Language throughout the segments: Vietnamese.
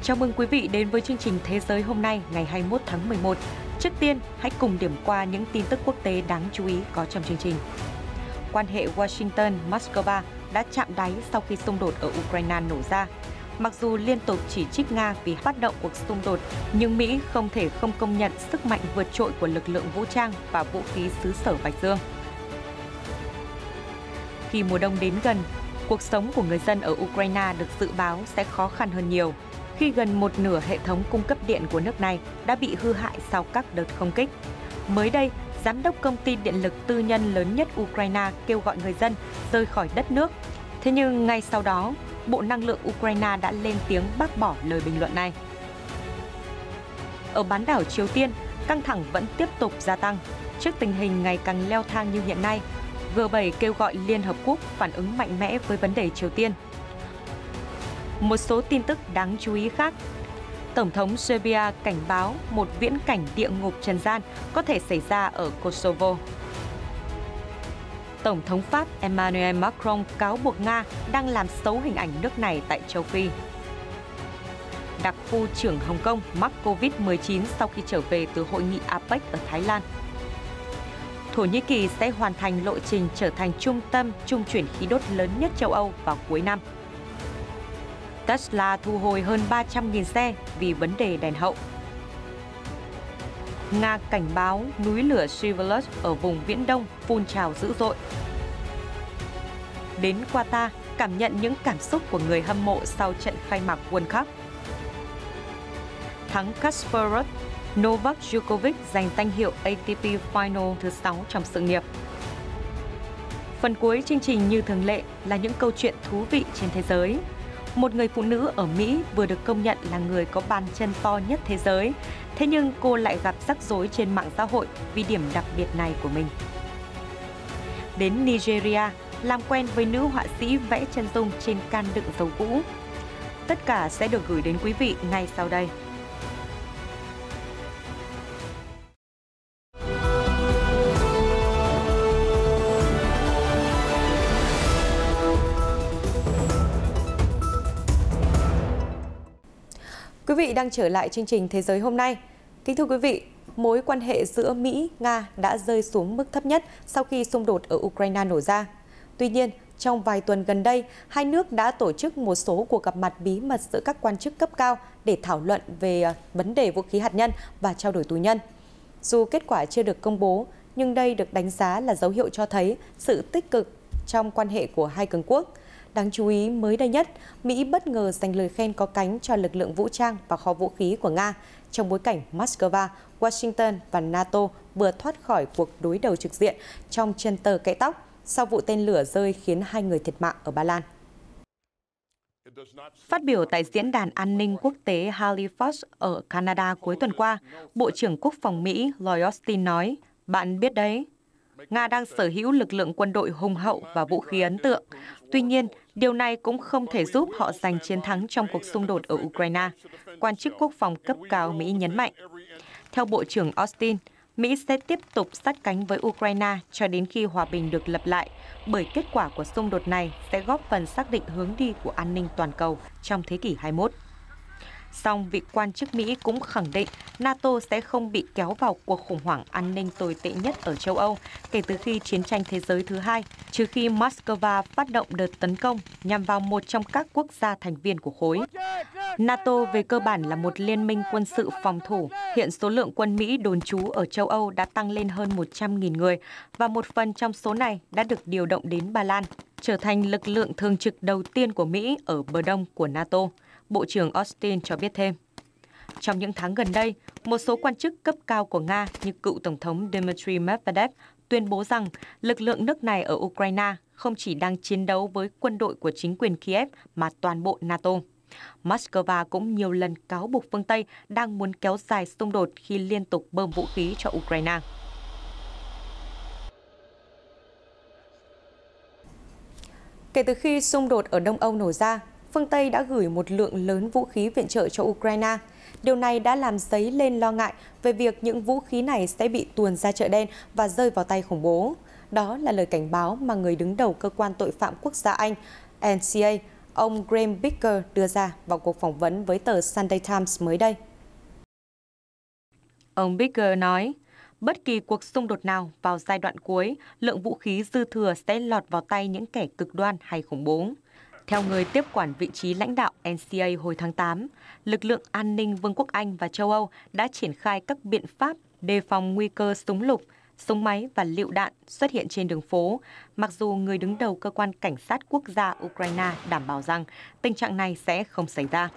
Chào mừng quý vị đến với chương trình Thế giới hôm nay ngày 21 tháng 11. Trước tiên, hãy cùng điểm qua những tin tức quốc tế đáng chú ý có trong chương trình. Quan hệ Washington-Moscow đã chạm đáy sau khi xung đột ở Ukraine nổ ra. Mặc dù liên tục chỉ trích Nga vì phát động cuộc xung đột, nhưng Mỹ không thể không công nhận sức mạnh vượt trội của lực lượng vũ trang và vũ khí xứ sở Bạch Dương. Khi mùa đông đến gần, cuộc sống của người dân ở Ukraine được dự báo sẽ khó khăn hơn nhiều, khi gần một nửa hệ thống cung cấp điện của nước này đã bị hư hại sau các đợt không kích. Mới đây, giám đốc công ty điện lực tư nhân lớn nhất Ukraine kêu gọi người dân rời khỏi đất nước. Thế nhưng ngay sau đó, Bộ Năng lượng Ukraine đã lên tiếng bác bỏ lời bình luận này. Ở bán đảo Triều Tiên, căng thẳng vẫn tiếp tục gia tăng. Trước tình hình ngày càng leo thang như hiện nay, G7 kêu gọi Liên Hợp Quốc phản ứng mạnh mẽ với vấn đề Triều Tiên. Một số tin tức đáng chú ý khác. Tổng thống Serbia cảnh báo một viễn cảnh địa ngục trần gian có thể xảy ra ở Kosovo. Tổng thống Pháp Emmanuel Macron cáo buộc Nga đang làm xấu hình ảnh nước này tại châu Phi. Đặc khu trưởng Hồng Kông mắc Covid-19 sau khi trở về từ hội nghị APEC ở Thái Lan. Thổ Nhĩ Kỳ sẽ hoàn thành lộ trình trở thành trung tâm trung chuyển khí đốt lớn nhất châu Âu vào cuối năm. Tesla thu hồi hơn 300.000 xe vì vấn đề đèn hậu. Nga cảnh báo núi lửa Siverus ở vùng Viễn Đông phun trào dữ dội. Đến Qatar, cảm nhận những cảm xúc của người hâm mộ sau trận khai mạc World Cup. Thắng Kasparov, Novak Djokovic giành danh hiệu ATP Final thứ 6 trong sự nghiệp. Phần cuối chương trình như thường lệ là những câu chuyện thú vị trên thế giới. Một người phụ nữ ở Mỹ vừa được công nhận là người có bàn chân to nhất thế giới. Thế nhưng cô lại gặp rắc rối trên mạng xã hội vì điểm đặc biệt này của mình. Đến Nigeria, làm quen với nữ họa sĩ vẽ chân dung trên can đựng dầu cũ. Tất cả sẽ được gửi đến quý vị ngay sau đây. Quý vị đang trở lại chương trình Thế giới hôm nay. Kính thưa quý vị, mối quan hệ giữa Mỹ, Nga đã rơi xuống mức thấp nhất sau khi xung đột ở Ukraine nổ ra. Tuy nhiên, trong vài tuần gần đây, hai nước đã tổ chức một số cuộc gặp mặt bí mật giữa các quan chức cấp cao để thảo luận về vấn đề vũ khí hạt nhân và trao đổi tù nhân. Dù kết quả chưa được công bố, nhưng đây được đánh giá là dấu hiệu cho thấy sự tích cực trong quan hệ của hai cường quốc. Đáng chú ý mới đây nhất, Mỹ bất ngờ dành lời khen có cánh cho lực lượng vũ trang và kho vũ khí của Nga trong bối cảnh Moscow, Washington và NATO vừa thoát khỏi cuộc đối đầu trực diện trong chân tơ cãi tóc sau vụ tên lửa rơi khiến 2 người thiệt mạng ở Ba Lan. Phát biểu tại Diễn đàn An ninh Quốc tế Halifax ở Canada cuối tuần qua, Bộ trưởng Quốc phòng Mỹ Lloyd Austin nói, "Bạn biết đấy, Nga đang sở hữu lực lượng quân đội hùng hậu và vũ khí ấn tượng. Tuy nhiên, điều này cũng không thể giúp họ giành chiến thắng trong cuộc xung đột ở Ukraine", quan chức quốc phòng cấp cao Mỹ nhấn mạnh. Theo Bộ trưởng Austin, Mỹ sẽ tiếp tục sát cánh với Ukraine cho đến khi hòa bình được lập lại, bởi kết quả của xung đột này sẽ góp phần xác định hướng đi của an ninh toàn cầu trong thế kỷ 21. Song vị quan chức Mỹ cũng khẳng định NATO sẽ không bị kéo vào cuộc khủng hoảng an ninh tồi tệ nhất ở châu Âu kể từ khi chiến tranh thế giới thứ hai, trừ khi Moscow phát động đợt tấn công nhằm vào một trong các quốc gia thành viên của khối. NATO về cơ bản là một liên minh quân sự phòng thủ. Hiện số lượng quân Mỹ đồn trú ở châu Âu đã tăng lên hơn 100.000 người và một phần trong số này đã được điều động đến Ba Lan, trở thành lực lượng thường trực đầu tiên của Mỹ ở bờ đông của NATO. Bộ trưởng Austin cho biết thêm. Trong những tháng gần đây, một số quan chức cấp cao của Nga như cựu Tổng thống Dmitry Medvedev tuyên bố rằng lực lượng nước này ở Ukraine không chỉ đang chiến đấu với quân đội của chính quyền Kiev mà toàn bộ NATO. Moscow cũng nhiều lần cáo buộc phương Tây đang muốn kéo dài xung đột khi liên tục bơm vũ khí cho Ukraine. Kể từ khi xung đột ở Đông Âu nổ ra, phương Tây đã gửi một lượng lớn vũ khí viện trợ cho Ukraine. Điều này đã làm dấy lên lo ngại về việc những vũ khí này sẽ bị tuồn ra chợ đen và rơi vào tay khủng bố. Đó là lời cảnh báo mà người đứng đầu cơ quan tội phạm quốc gia Anh, NCA, ông Graham Baker đưa ra vào cuộc phỏng vấn với tờ Sunday Times mới đây. Ông Baker nói, bất kỳ cuộc xung đột nào vào giai đoạn cuối, lượng vũ khí dư thừa sẽ lọt vào tay những kẻ cực đoan hay khủng bố. Theo người tiếp quản vị trí lãnh đạo NCA hồi tháng 8, lực lượng an ninh Vương quốc Anh và châu Âu đã triển khai các biện pháp đề phòng nguy cơ súng lục, súng máy và lựu đạn xuất hiện trên đường phố, mặc dù người đứng đầu cơ quan cảnh sát quốc gia Ukraine đảm bảo rằng tình trạng này sẽ không xảy ra.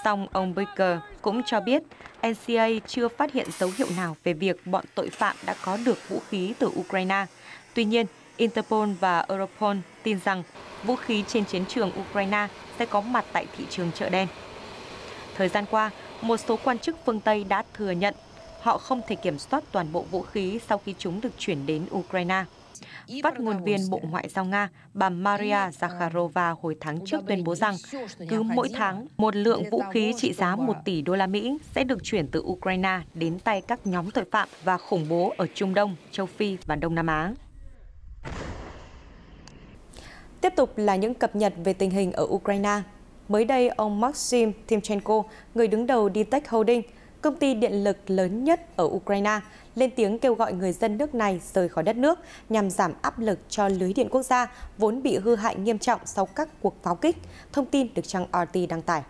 Song ông Baker cũng cho biết NCA chưa phát hiện dấu hiệu nào về việc bọn tội phạm đã có được vũ khí từ Ukraine. Tuy nhiên, Interpol và Europol tin rằng vũ khí trên chiến trường Ukraine sẽ có mặt tại thị trường chợ đen. Thời gian qua, một số quan chức phương Tây đã thừa nhận họ không thể kiểm soát toàn bộ vũ khí sau khi chúng được chuyển đến Ukraine. Phát ngôn viên Bộ Ngoại giao Nga, bà Maria Zakharova hồi tháng trước tuyên bố rằng cứ mỗi tháng, một lượng vũ khí trị giá 1 tỷ đô la Mỹ sẽ được chuyển từ Ukraine đến tay các nhóm tội phạm và khủng bố ở Trung Đông, châu Phi và Đông Nam Á. Tiếp tục là những cập nhật về tình hình ở Ukraine. Mới đây, ông Maxim Timchenko, người đứng đầu Ditech Holding, công ty điện lực lớn nhất ở Ukraine, lên tiếng kêu gọi người dân nước này rời khỏi đất nước nhằm giảm áp lực cho lưới điện quốc gia vốn bị hư hại nghiêm trọng sau các cuộc pháo kích, thông tin được trang RT đăng tải.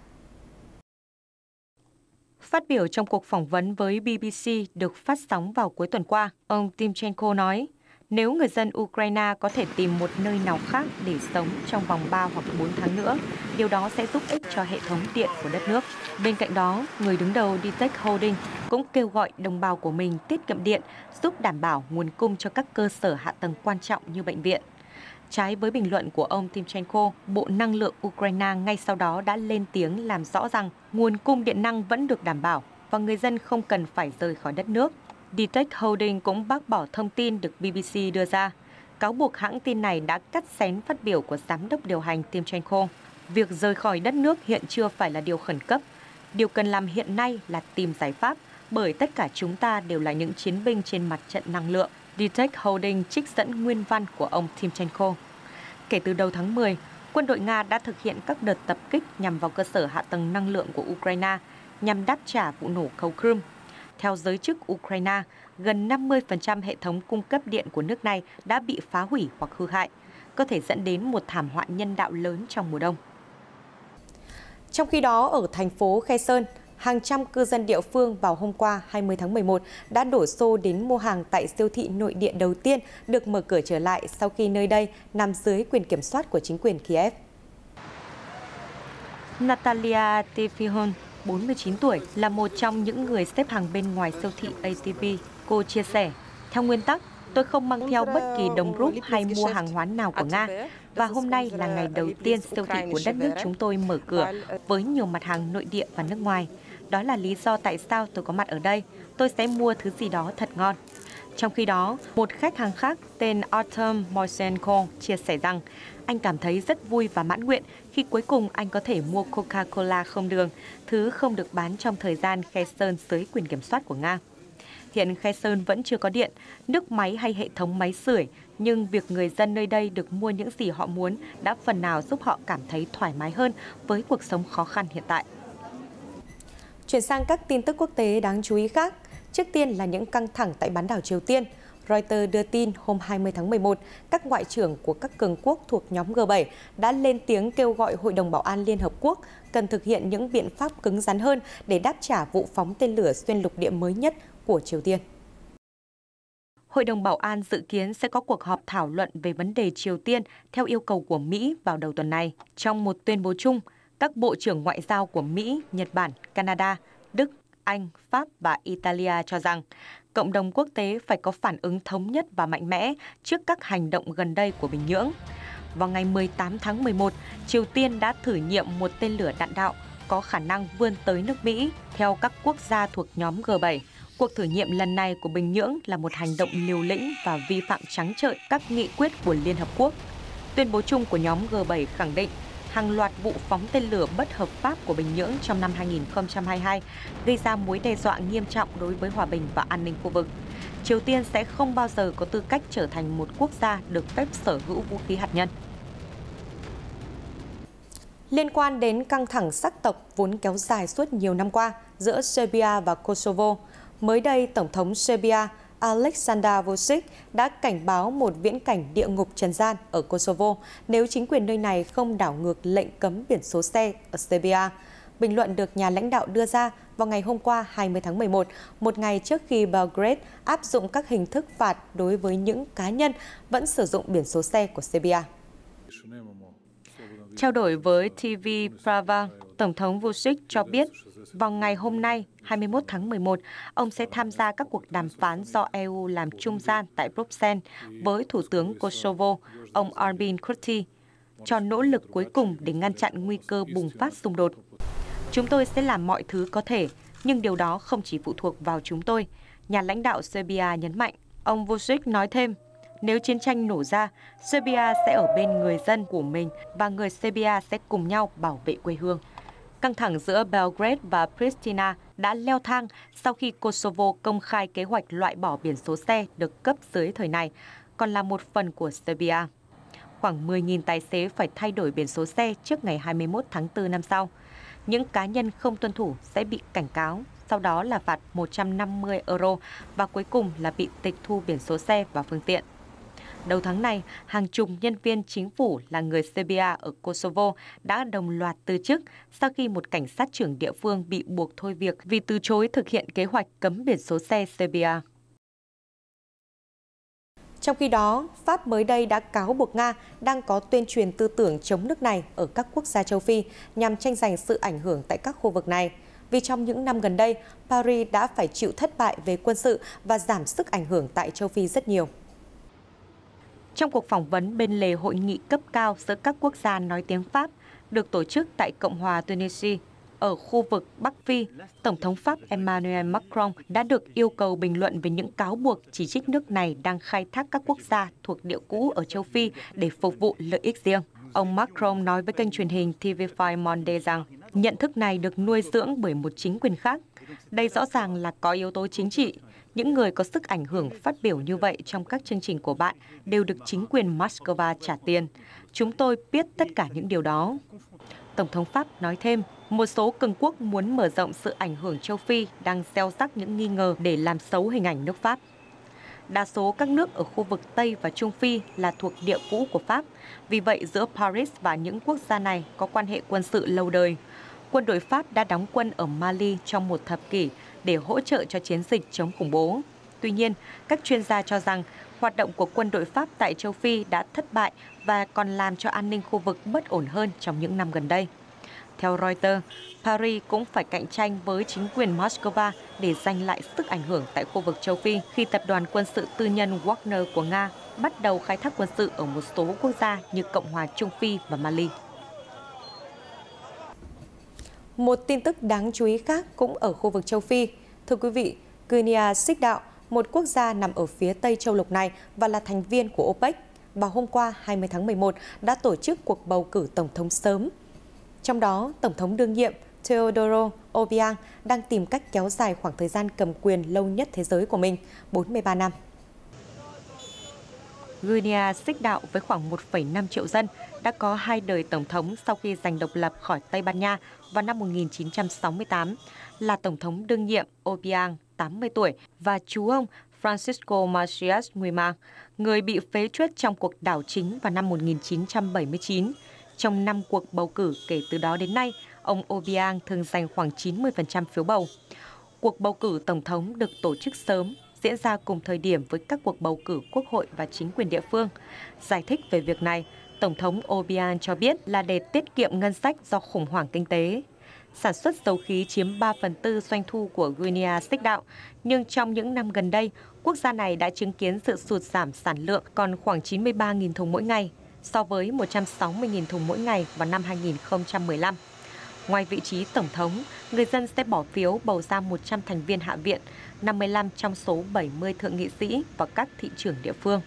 Phát biểu trong cuộc phỏng vấn với BBC được phát sóng vào cuối tuần qua, ông Timchenko nói, nếu người dân Ukraine có thể tìm một nơi nào khác để sống trong vòng 3 hoặc 4 tháng nữa, điều đó sẽ giúp ích cho hệ thống điện của đất nước. Bên cạnh đó, người đứng đầu Ditech Holding cũng kêu gọi đồng bào của mình tiết kiệm điện, giúp đảm bảo nguồn cung cho các cơ sở hạ tầng quan trọng như bệnh viện. Trái với bình luận của ông Timchenko, Bộ Năng lượng Ukraine ngay sau đó đã lên tiếng làm rõ rằng nguồn cung điện năng vẫn được đảm bảo và người dân không cần phải rời khỏi đất nước. Ditech Holding cũng bác bỏ thông tin được BBC đưa ra, cáo buộc hãng tin này đã cắt xén phát biểu của giám đốc điều hành Timchenko. Việc rời khỏi đất nước hiện chưa phải là điều khẩn cấp. Điều cần làm hiện nay là tìm giải pháp, bởi tất cả chúng ta đều là những chiến binh trên mặt trận năng lượng. Ditech Holding trích dẫn nguyên văn của ông Timchenko. Kể từ đầu tháng 10, quân đội Nga đã thực hiện các đợt tập kích nhằm vào cơ sở hạ tầng năng lượng của Ukraine, nhằm đáp trả vụ nổ cầu Crimea. Theo giới chức Ukraine, gần 50% hệ thống cung cấp điện của nước này đã bị phá hủy hoặc hư hại, có thể dẫn đến một thảm họa nhân đạo lớn trong mùa đông. Trong khi đó, ở thành phố Kherson, hàng trăm cư dân địa phương vào hôm qua 20 tháng 11 đã đổ xô đến mua hàng tại siêu thị nội địa đầu tiên được mở cửa trở lại sau khi nơi đây nằm dưới quyền kiểm soát của chính quyền Kiev. Natalia Tefihon, 49 tuổi, là một trong những người xếp hàng bên ngoài siêu thị ATV. Cô chia sẻ, theo nguyên tắc, tôi không mang theo bất kỳ đồng rúp hay mua hàng hóa nào của Nga. Và hôm nay là ngày đầu tiên siêu thị của đất nước chúng tôi mở cửa với nhiều mặt hàng nội địa và nước ngoài. Đó là lý do tại sao tôi có mặt ở đây. Tôi sẽ mua thứ gì đó thật ngon. Trong khi đó, một khách hàng khác tên Artem Moisenko chia sẻ rằng anh cảm thấy rất vui và mãn nguyện khi cuối cùng anh có thể mua Coca-Cola không đường, thứ không được bán trong thời gian Kherson dưới quyền kiểm soát của Nga. Hiện Kherson vẫn chưa có điện, nước máy hay hệ thống máy sưởi, nhưng việc người dân nơi đây được mua những gì họ muốn đã phần nào giúp họ cảm thấy thoải mái hơn với cuộc sống khó khăn hiện tại. Chuyển sang các tin tức quốc tế đáng chú ý khác. Trước tiên là những căng thẳng tại bán đảo Triều Tiên. Reuters đưa tin hôm 20 tháng 11, các ngoại trưởng của các cường quốc thuộc nhóm G7 đã lên tiếng kêu gọi Hội đồng Bảo an Liên Hợp Quốc cần thực hiện những biện pháp cứng rắn hơn để đáp trả vụ phóng tên lửa xuyên lục địa mới nhất của Triều Tiên. Hội đồng Bảo an dự kiến sẽ có cuộc họp thảo luận về vấn đề Triều Tiên theo yêu cầu của Mỹ vào đầu tuần này. Trong một tuyên bố chung, các bộ trưởng ngoại giao của Mỹ, Nhật Bản, Canada, Đức, Anh, Pháp và Italia cho rằng cộng đồng quốc tế phải có phản ứng thống nhất và mạnh mẽ trước các hành động gần đây của Bình Nhưỡng. Vào ngày 18 tháng 11, Triều Tiên đã thử nghiệm một tên lửa đạn đạo có khả năng vươn tới nước Mỹ. Theo các quốc gia thuộc nhóm G7, cuộc thử nghiệm lần này của Bình Nhưỡng là một hành động liều lĩnh và vi phạm trắng trợn các nghị quyết của Liên Hợp Quốc. Tuyên bố chung của nhóm G7 khẳng định hàng loạt vụ phóng tên lửa bất hợp pháp của Bình Nhưỡng trong năm 2022 gây ra mối đe dọa nghiêm trọng đối với hòa bình và an ninh khu vực. Triều Tiên sẽ không bao giờ có tư cách trở thành một quốc gia được phép sở hữu vũ khí hạt nhân. Liên quan đến căng thẳng sắc tộc vốn kéo dài suốt nhiều năm qua giữa Serbia và Kosovo, mới đây Tổng thống Serbia Aleksandar Vučić đã cảnh báo một viễn cảnh địa ngục trần gian ở Kosovo nếu chính quyền nơi này không đảo ngược lệnh cấm biển số xe ở Serbia. Bình luận được nhà lãnh đạo đưa ra vào ngày hôm qua 20 tháng 11, một ngày trước khi Belgrade áp dụng các hình thức phạt đối với những cá nhân vẫn sử dụng biển số xe của Serbia. Trao đổi với TV Prava, Tổng thống Vučić cho biết vào ngày hôm nay, 21 tháng 11, ông sẽ tham gia các cuộc đàm phán do EU làm trung gian tại Bruxelles với Thủ tướng Kosovo, ông Albin Kurti, cho nỗ lực cuối cùng để ngăn chặn nguy cơ bùng phát xung đột. Chúng tôi sẽ làm mọi thứ có thể, nhưng điều đó không chỉ phụ thuộc vào chúng tôi, nhà lãnh đạo Serbia nhấn mạnh. Ông Vučić nói thêm, nếu chiến tranh nổ ra, Serbia sẽ ở bên người dân của mình và người Serbia sẽ cùng nhau bảo vệ quê hương. Căng thẳng giữa Belgrade và Pristina đã leo thang sau khi Kosovo công khai kế hoạch loại bỏ biển số xe được cấp dưới thời này, còn là một phần của Serbia. Khoảng 10.000 tài xế phải thay đổi biển số xe trước ngày 21 tháng 4 năm sau. Những cá nhân không tuân thủ sẽ bị cảnh cáo, sau đó là phạt 150 euro và cuối cùng là bị tịch thu biển số xe và phương tiện. Đầu tháng này, hàng chục nhân viên chính phủ là người Serbia ở Kosovo đã đồng loạt từ chức sau khi một cảnh sát trưởng địa phương bị buộc thôi việc vì từ chối thực hiện kế hoạch cấm biển số xe Serbia. Trong khi đó, Pháp mới đây đã cáo buộc Nga đang có tuyên truyền tư tưởng chống nước này ở các quốc gia châu Phi nhằm tranh giành sự ảnh hưởng tại các khu vực này. Vì trong những năm gần đây, Paris đã phải chịu thất bại về quân sự và giảm sức ảnh hưởng tại châu Phi rất nhiều. Trong cuộc phỏng vấn bên lề hội nghị cấp cao giữa các quốc gia nói tiếng Pháp được tổ chức tại Cộng hòa Tunisia ở khu vực Bắc Phi, Tổng thống Pháp Emmanuel Macron đã được yêu cầu bình luận về những cáo buộc chỉ trích nước này đang khai thác các quốc gia thuộc địa cũ ở châu Phi để phục vụ lợi ích riêng. Ông Macron nói với kênh truyền hình TV5 Monde rằng nhận thức này được nuôi dưỡng bởi một chính quyền khác. Đây rõ ràng là có yếu tố chính trị. Những người có sức ảnh hưởng phát biểu như vậy trong các chương trình của bạn đều được chính quyền Moscow trả tiền. Chúng tôi biết tất cả những điều đó. Tổng thống Pháp nói thêm, một số cường quốc muốn mở rộng sự ảnh hưởng châu Phi đang gieo rắc những nghi ngờ để làm xấu hình ảnh nước Pháp. Đa số các nước ở khu vực Tây và Trung Phi là thuộc địa cũ của Pháp. Vì vậy, giữa Paris và những quốc gia này có quan hệ quân sự lâu đời. Quân đội Pháp đã đóng quân ở Mali trong một thập kỷ để hỗ trợ cho chiến dịch chống khủng bố. Tuy nhiên, các chuyên gia cho rằng hoạt động của quân đội Pháp tại châu Phi đã thất bại và còn làm cho an ninh khu vực bất ổn hơn trong những năm gần đây. Theo Reuters, Paris cũng phải cạnh tranh với chính quyền Moscow để giành lại sức ảnh hưởng tại khu vực châu Phi khi tập đoàn quân sự tư nhân Wagner của Nga bắt đầu khai thác quân sự ở một số quốc gia như Cộng hòa Trung Phi và Mali. Một tin tức đáng chú ý khác cũng ở khu vực châu Phi. Thưa quý vị, Guinea Xích Đạo, một quốc gia nằm ở phía tây châu lục này và là thành viên của OPEC, vào hôm qua 20 tháng 11 đã tổ chức cuộc bầu cử tổng thống sớm. Trong đó, Tổng thống đương nhiệm Teodoro Obiang đang tìm cách kéo dài khoảng thời gian cầm quyền lâu nhất thế giới của mình, 43 năm. Guinea Xích Đạo với khoảng 1,5 triệu dân đã có 2 đời tổng thống sau khi giành độc lập khỏi Tây Ban Nha vào năm 1968, là Tổng thống đương nhiệm Obiang, 80 tuổi, và chú ông Francisco Macias Nguema, người bị phế truất trong cuộc đảo chính vào năm 1979. Trong 5 cuộc bầu cử kể từ đó đến nay, ông Obiang thường giành khoảng 90% phiếu bầu. Cuộc bầu cử tổng thống được tổ chức sớm, diễn ra cùng thời điểm với các cuộc bầu cử quốc hội và chính quyền địa phương. Giải thích về việc này, Tổng thống Obiang cho biết là để tiết kiệm ngân sách do khủng hoảng kinh tế. Sản xuất dầu khí chiếm 3/4 doanh thu của Guinea Xích Đạo, nhưng trong những năm gần đây, quốc gia này đã chứng kiến sự sụt giảm sản lượng còn khoảng 93.000 thùng mỗi ngày, so với 160.000 thùng mỗi ngày vào năm 2015. Ngoài vị trí tổng thống, người dân sẽ bỏ phiếu bầu ra 100 thành viên hạ viện, 55 trong số 70 thượng nghị sĩ và các thị trưởng địa phương.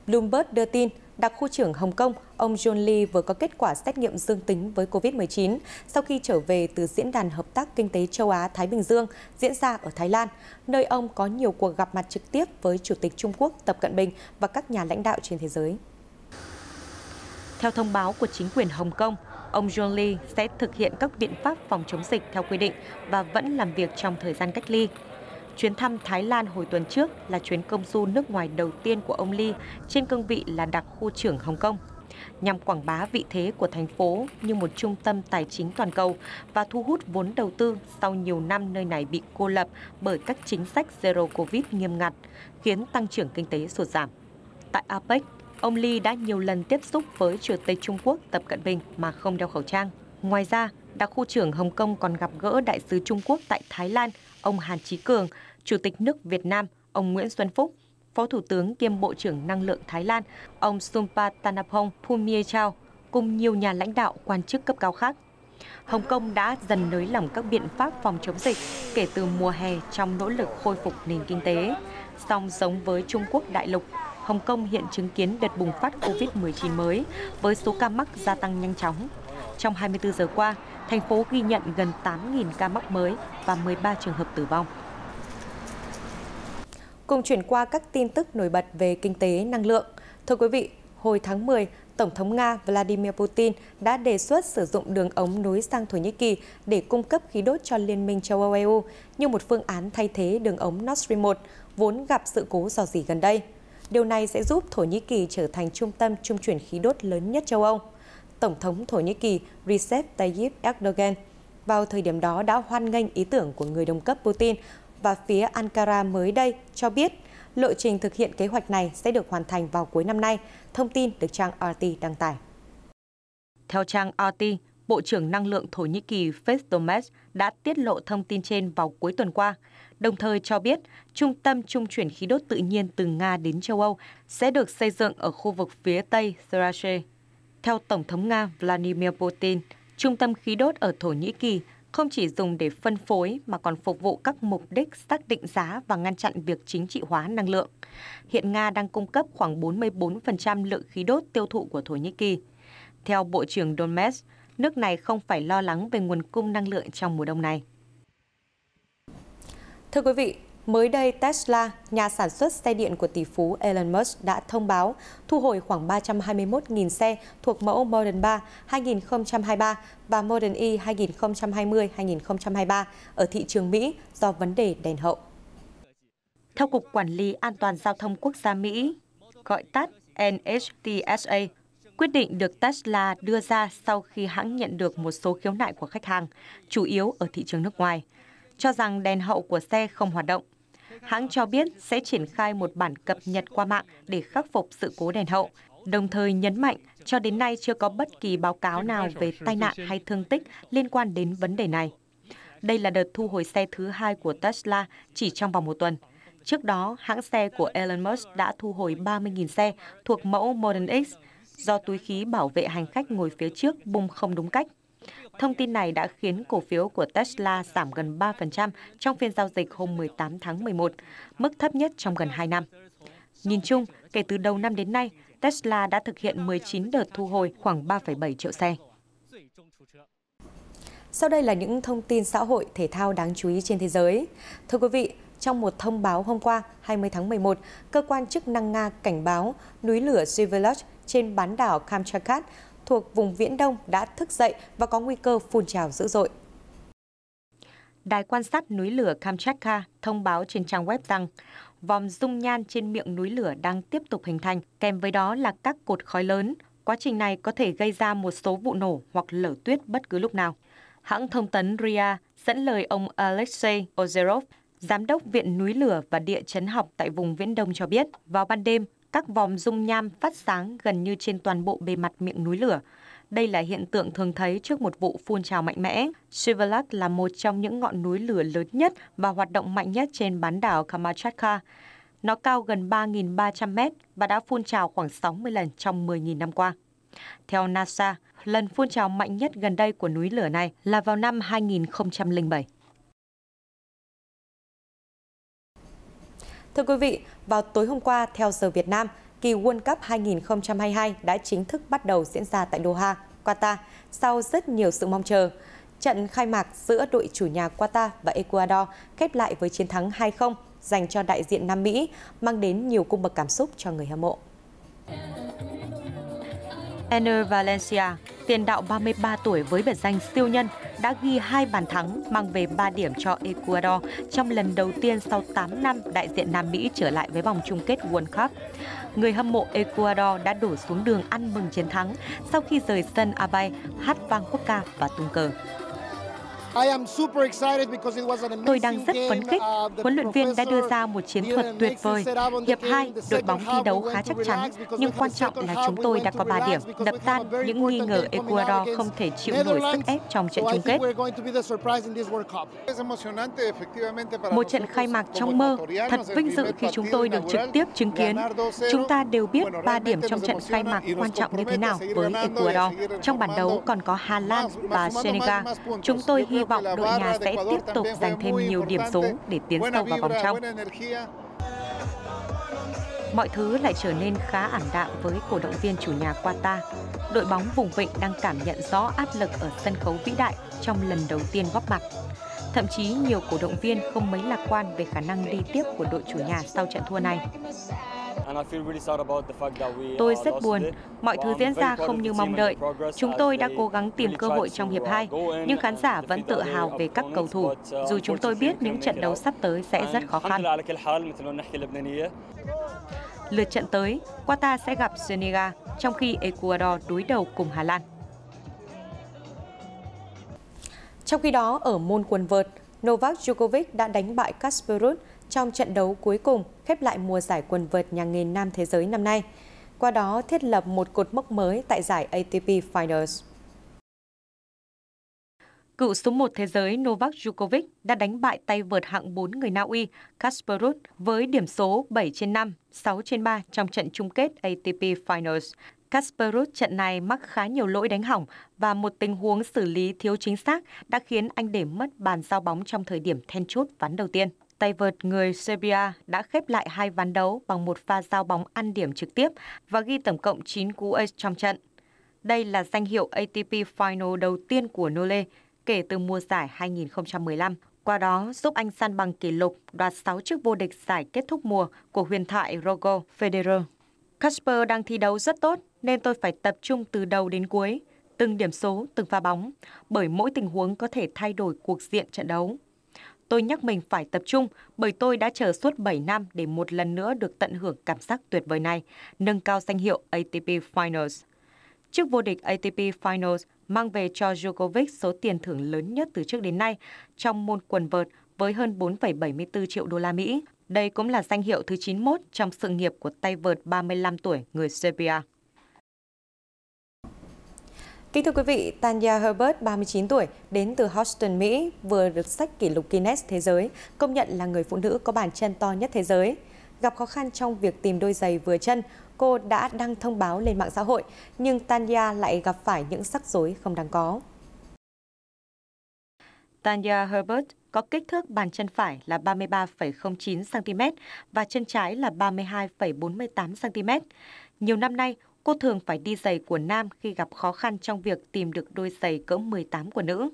Bloomberg đưa tin, đặc khu trưởng Hồng Kông, ông John Lee vừa có kết quả xét nghiệm dương tính với COVID-19 sau khi trở về từ Diễn đàn Hợp tác Kinh tế Châu Á-Thái Bình Dương diễn ra ở Thái Lan, nơi ông có nhiều cuộc gặp mặt trực tiếp với Chủ tịch Trung Quốc Tập Cận Bình và các nhà lãnh đạo trên thế giới. Theo thông báo của chính quyền Hồng Kông, ông John Lee sẽ thực hiện các biện pháp phòng chống dịch theo quy định và vẫn làm việc trong thời gian cách ly. Chuyến thăm Thái Lan hồi tuần trước là chuyến công du nước ngoài đầu tiên của ông Lee trên cương vị là đặc khu trưởng Hồng Kông, nhằm quảng bá vị thế của thành phố như một trung tâm tài chính toàn cầu và thu hút vốn đầu tư sau nhiều năm nơi này bị cô lập bởi các chính sách Zero Covid nghiêm ngặt, khiến tăng trưởng kinh tế sụt giảm. Tại APEC, ông Lee đã nhiều lần tiếp xúc với Chủ tịch Trung Quốc Tập Cận Bình mà không đeo khẩu trang. Ngoài ra, đặc khu trưởng Hồng Kông còn gặp gỡ đại sứ Trung Quốc tại Thái Lan, ông Hàn Chí Cường, Chủ tịch nước Việt Nam, ông Nguyễn Xuân Phúc, Phó Thủ tướng kiêm Bộ trưởng Năng lượng Thái Lan, ông Sumpathanapong Phumiechaw, cùng nhiều nhà lãnh đạo quan chức cấp cao khác. Hồng Kông đã dần nới lỏng các biện pháp phòng chống dịch kể từ mùa hè trong nỗ lực khôi phục nền kinh tế. Song giống với Trung Quốc đại lục, Hồng Kông hiện chứng kiến đợt bùng phát Covid-19 mới với số ca mắc gia tăng nhanh chóng. Trong 24 giờ qua, thành phố ghi nhận gần 8.000 ca mắc mới và 13 trường hợp tử vong. Cùng chuyển qua các tin tức nổi bật về kinh tế năng lượng. Thưa quý vị, hồi tháng 10, Tổng thống Nga Vladimir Putin đã đề xuất sử dụng đường ống nối sang Thổ Nhĩ Kỳ để cung cấp khí đốt cho Liên minh châu Âu EU như một phương án thay thế đường ống Nord Stream 1, vốn gặp sự cố rò rỉ gần đây. Điều này sẽ giúp Thổ Nhĩ Kỳ trở thành trung tâm trung chuyển khí đốt lớn nhất châu Âu. Tổng thống Thổ Nhĩ Kỳ Recep Tayyip Erdogan vào thời điểm đó đã hoan nghênh ý tưởng của người đồng cấp Putin, và phía Ankara mới đây cho biết lộ trình thực hiện kế hoạch này sẽ được hoàn thành vào cuối năm nay, thông tin được trang RT đăng tải. Theo trang RT, Bộ trưởng Năng lượng Thổ Nhĩ Kỳ Festomez đã tiết lộ thông tin trên vào cuối tuần qua, đồng thời cho biết trung tâm trung chuyển khí đốt tự nhiên từ Nga đến châu Âu sẽ được xây dựng ở khu vực phía Tây Thrace. Theo Tổng thống Nga Vladimir Putin, trung tâm khí đốt ở Thổ Nhĩ Kỳ không chỉ dùng để phân phối mà còn phục vụ các mục đích xác định giá và ngăn chặn việc chính trị hóa năng lượng. Hiện Nga đang cung cấp khoảng 44% lượng khí đốt tiêu thụ của Thổ Nhĩ Kỳ. Theo Bộ trưởng Donmes, nước này không phải lo lắng về nguồn cung năng lượng trong mùa đông này. Thưa quý vị, mới đây Tesla, nhà sản xuất xe điện của tỷ phú Elon Musk đã thông báo thu hồi khoảng 321.000 xe thuộc mẫu Model 3 2023 và Model Y 2020-2023 ở thị trường Mỹ do vấn đề đèn hậu. Theo Cục Quản lý An toàn Giao thông Quốc gia Mỹ, gọi tắt NHTSA, quyết định được Tesla đưa ra sau khi hãng nhận được một số khiếu nại của khách hàng, chủ yếu ở thị trường nước ngoài, cho rằng đèn hậu của xe không hoạt động. Hãng cho biết sẽ triển khai một bản cập nhật qua mạng để khắc phục sự cố đèn hậu, đồng thời nhấn mạnh cho đến nay chưa có bất kỳ báo cáo nào về tai nạn hay thương tích liên quan đến vấn đề này. Đây là đợt thu hồi xe thứ hai của Tesla chỉ trong vòng một tuần. Trước đó, hãng xe của Elon Musk đã thu hồi 30.000 xe thuộc mẫu Model X do túi khí bảo vệ hành khách ngồi phía trước bung không đúng cách. Thông tin này đã khiến cổ phiếu của Tesla giảm gần 3% trong phiên giao dịch hôm 18 tháng 11, mức thấp nhất trong gần 2 năm. Nhìn chung, kể từ đầu năm đến nay, Tesla đã thực hiện 19 đợt thu hồi khoảng 3,7 triệu xe. Sau đây là những thông tin xã hội thể thao đáng chú ý trên thế giới. Thưa quý vị, trong một thông báo hôm qua, 20 tháng 11, cơ quan chức năng Nga cảnh báo núi lửa Svyatozhsk trên bán đảo Kamchatka thuộc vùng Viễn Đông đã thức dậy và có nguy cơ phun trào dữ dội. Đài quan sát núi lửa Kamchatka thông báo trên trang web rằng vòm dung nhan trên miệng núi lửa đang tiếp tục hình thành, kèm với đó là các cột khói lớn. Quá trình này có thể gây ra một số vụ nổ hoặc lở tuyết bất cứ lúc nào. Hãng thông tấn RIA dẫn lời ông Alexei Ozerov, Giám đốc Viện Núi lửa và Địa chấn học tại vùng Viễn Đông cho biết, vào ban đêm, các vòm dung nham phát sáng gần như trên toàn bộ bề mặt miệng núi lửa. Đây là hiện tượng thường thấy trước một vụ phun trào mạnh mẽ. Svyatozhsk là một trong những ngọn núi lửa lớn nhất và hoạt động mạnh nhất trên bán đảo Kamchatka. Nó cao gần 3.300 mét và đã phun trào khoảng 60 lần trong 10.000 năm qua. Theo NASA, lần phun trào mạnh nhất gần đây của núi lửa này là vào năm 2007. Thưa quý vị, vào tối hôm qua, theo giờ Việt Nam, kỳ World Cup 2022 đã chính thức bắt đầu diễn ra tại Doha, Qatar, sau rất nhiều sự mong chờ. Trận khai mạc giữa đội chủ nhà Qatar và Ecuador khép lại với chiến thắng 2-0 dành cho đại diện Nam Mỹ, mang đến nhiều cung bậc cảm xúc cho người hâm mộ. Ener Valencia, tiền đạo 33 tuổi với biệt danh siêu nhân, đã ghi 2 bàn thắng mang về 3 điểm cho Ecuador trong lần đầu tiên sau 8 năm đại diện Nam Mỹ trở lại với vòng chung kết World Cup. Người hâm mộ Ecuador đã đổ xuống đường ăn mừng chiến thắng sau khi rời sân Abay, hát vang quốc ca và tung cờ. Tôi đang rất phấn khích. Huấn luyện viên đã đưa ra một chiến thuật tuyệt vời. Hiệp 2, đội bóng thi đấu khá chắc chắn, nhưng quan trọng là chúng tôi đã có 3 điểm, đập tan những nghi ngờ Ecuador không thể chịu nổi sức ép trong trận chung kết. Một trận khai mạc trong mơ, thật vinh dự khi chúng tôi được trực tiếp chứng kiến. Chúng ta đều biết 3 điểm trong trận khai mạc quan trọng như thế nào với Ecuador. Trong bản đấu còn có Hà Lan và Senegal. Chúng tôi hy vọng đội nhà sẽ tiếp tục giành thêm nhiều điểm số để tiến sâu vào vòng trong. Mọi thứ lại trở nên khá ảm đạm với cổ động viên chủ nhà Qatar. Đội bóng vùng vịnh đang cảm nhận rõ áp lực ở sân khấu vĩ đại trong lần đầu tiên góp mặt. Thậm chí nhiều cổ động viên không mấy lạc quan về khả năng đi tiếp của đội chủ nhà sau trận thua này. Tôi rất buồn, mọi thứ diễn ra không như mong đợi. Chúng tôi đã cố gắng tìm cơ hội trong hiệp 2, nhưng khán giả vẫn tự hào về các cầu thủ, dù chúng tôi biết những trận đấu sắp tới sẽ rất khó khăn. Lượt trận tới, Qatar sẽ gặp Senegal, trong khi Ecuador đối đầu cùng Hà Lan. Trong khi đó, ở môn quần vợt, Novak Djokovic đã đánh bại Casper Ruud trong trận đấu cuối cùng khép lại mùa giải quần vợt nhà nghề nam thế giới năm nay, qua đó thiết lập một cột mốc mới tại giải ATP Finals. Cựu số 1 thế giới Novak Djokovic đã đánh bại tay vợt hạng 4 người Na Uy Casper Ruud với điểm số 7/5, 6/3 trong trận chung kết ATP Finals. Casper Ruud trận này mắc khá nhiều lỗi đánh hỏng và một tình huống xử lý thiếu chính xác đã khiến anh để mất bàn giao bóng trong thời điểm then chốt ván đầu tiên. Tay vợt người Serbia đã khép lại 2 ván đấu bằng một pha giao bóng ăn điểm trực tiếp và ghi tổng cộng 9 cú ace trong trận. Đây là danh hiệu ATP Final đầu tiên của Nole kể từ mùa giải 2015, qua đó giúp anh san bằng kỷ lục đoạt 6 chức vô địch giải kết thúc mùa của huyền thoại Roger Federer. Casper đang thi đấu rất tốt nên tôi phải tập trung từ đầu đến cuối, từng điểm số, từng pha bóng, bởi mỗi tình huống có thể thay đổi cuộc diện trận đấu. Tôi nhắc mình phải tập trung bởi tôi đã chờ suốt 7 năm để một lần nữa được tận hưởng cảm giác tuyệt vời này, nâng cao danh hiệu ATP Finals. Chức vô địch ATP Finals mang về cho Djokovic số tiền thưởng lớn nhất từ trước đến nay trong môn quần vợt với hơn 4,74 triệu đô la Mỹ. Đây cũng là danh hiệu thứ 91 trong sự nghiệp của tay vợt 35 tuổi người Serbia. Kính thưa quý vị, Tanya Herbert, 39 tuổi, đến từ Houston, Mỹ, vừa được sách kỷ lục Guinness Thế giới công nhận là người phụ nữ có bàn chân to nhất thế giới. Gặp khó khăn trong việc tìm đôi giày vừa chân, cô đã đăng thông báo lên mạng xã hội, nhưng Tanya lại gặp phải những rắc rối không đáng có. Tanya Herbert có kích thước bàn chân phải là 33,09 cm và chân trái là 32,48 cm. Nhiều năm nay, cô thường phải đi giày của nam khi gặp khó khăn trong việc tìm được đôi giày cỡ 18 của nữ.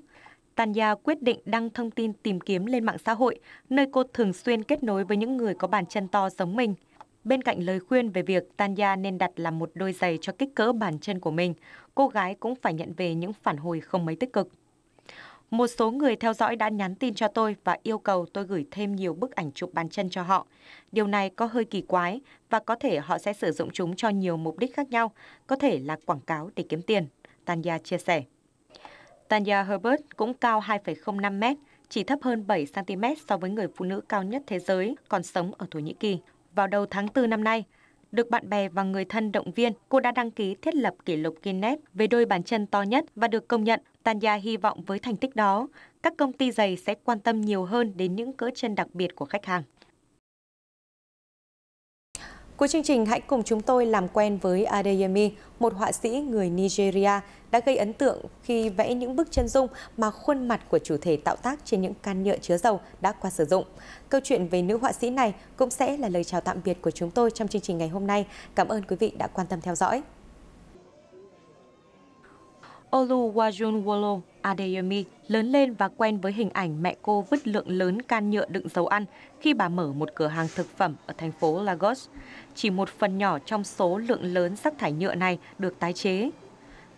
Tanya quyết định đăng thông tin tìm kiếm lên mạng xã hội, nơi cô thường xuyên kết nối với những người có bàn chân to giống mình. Bên cạnh lời khuyên về việc Tanya nên đặt làm một đôi giày cho kích cỡ bàn chân của mình, cô gái cũng phải nhận về những phản hồi không mấy tích cực. Một số người theo dõi đã nhắn tin cho tôi và yêu cầu tôi gửi thêm nhiều bức ảnh chụp bàn chân cho họ. Điều này có hơi kỳ quái và có thể họ sẽ sử dụng chúng cho nhiều mục đích khác nhau, có thể là quảng cáo để kiếm tiền, Tanya chia sẻ. Tanya Herbert cũng cao 2,05 m, chỉ thấp hơn 7 cm so với người phụ nữ cao nhất thế giới còn sống ở Thổ Nhĩ Kỳ. Vào đầu tháng 4 năm nay, được bạn bè và người thân động viên, cô đã đăng ký thiết lập kỷ lục Guinness về đôi bàn chân to nhất và được công nhận. Tanya hy vọng với thành tích đó, các công ty giày sẽ quan tâm nhiều hơn đến những cỡ chân đặc biệt của khách hàng. Cuối chương trình, hãy cùng chúng tôi làm quen với Adeyemi, một họa sĩ người Nigeria đã gây ấn tượng khi vẽ những bức chân dung mà khuôn mặt của chủ thể tạo tác trên những can nhựa chứa dầu đã qua sử dụng. Câu chuyện về nữ họa sĩ này cũng sẽ là lời chào tạm biệt của chúng tôi trong chương trình ngày hôm nay. Cảm ơn quý vị đã quan tâm theo dõi. Oluwajunwolo Adeyemi lớn lên và quen với hình ảnh mẹ cô vứt lượng lớn can nhựa đựng dầu ăn khi bà mở một cửa hàng thực phẩm ở thành phố Lagos. Chỉ một phần nhỏ trong số lượng lớn rác thải nhựa này được tái chế.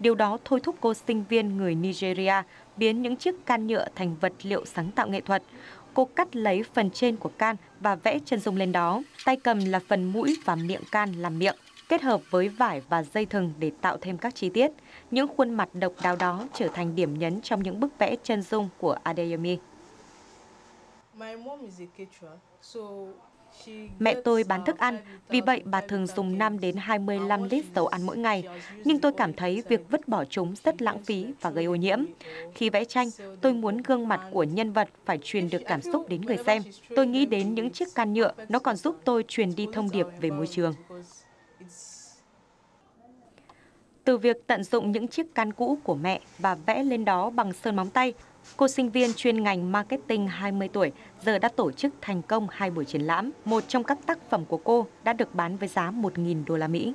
Điều đó thôi thúc cô sinh viên người Nigeria biến những chiếc can nhựa thành vật liệu sáng tạo nghệ thuật. Cô cắt lấy phần trên của can và vẽ chân dung lên đó. Tay cầm là phần mũi và miệng can làm miệng, kết hợp với vải và dây thừng để tạo thêm các chi tiết. Những khuôn mặt độc đáo đó trở thành điểm nhấn trong những bức vẽ chân dung của Adeyemi. Mẹ tôi bán thức ăn, vì vậy bà thường dùng 5 đến 25 lít dầu ăn mỗi ngày. Nhưng tôi cảm thấy việc vứt bỏ chúng rất lãng phí và gây ô nhiễm. Khi vẽ tranh, tôi muốn gương mặt của nhân vật phải truyền được cảm xúc đến người xem. Tôi nghĩ đến những chiếc can nhựa, nó còn giúp tôi truyền đi thông điệp về môi trường. Từ việc tận dụng những chiếc can cũ của mẹ và vẽ lên đó bằng sơn móng tay, cô sinh viên chuyên ngành marketing 20 tuổi giờ đã tổ chức thành công 2 buổi triển lãm. Một trong các tác phẩm của cô đã được bán với giá 1.000 đô la Mỹ.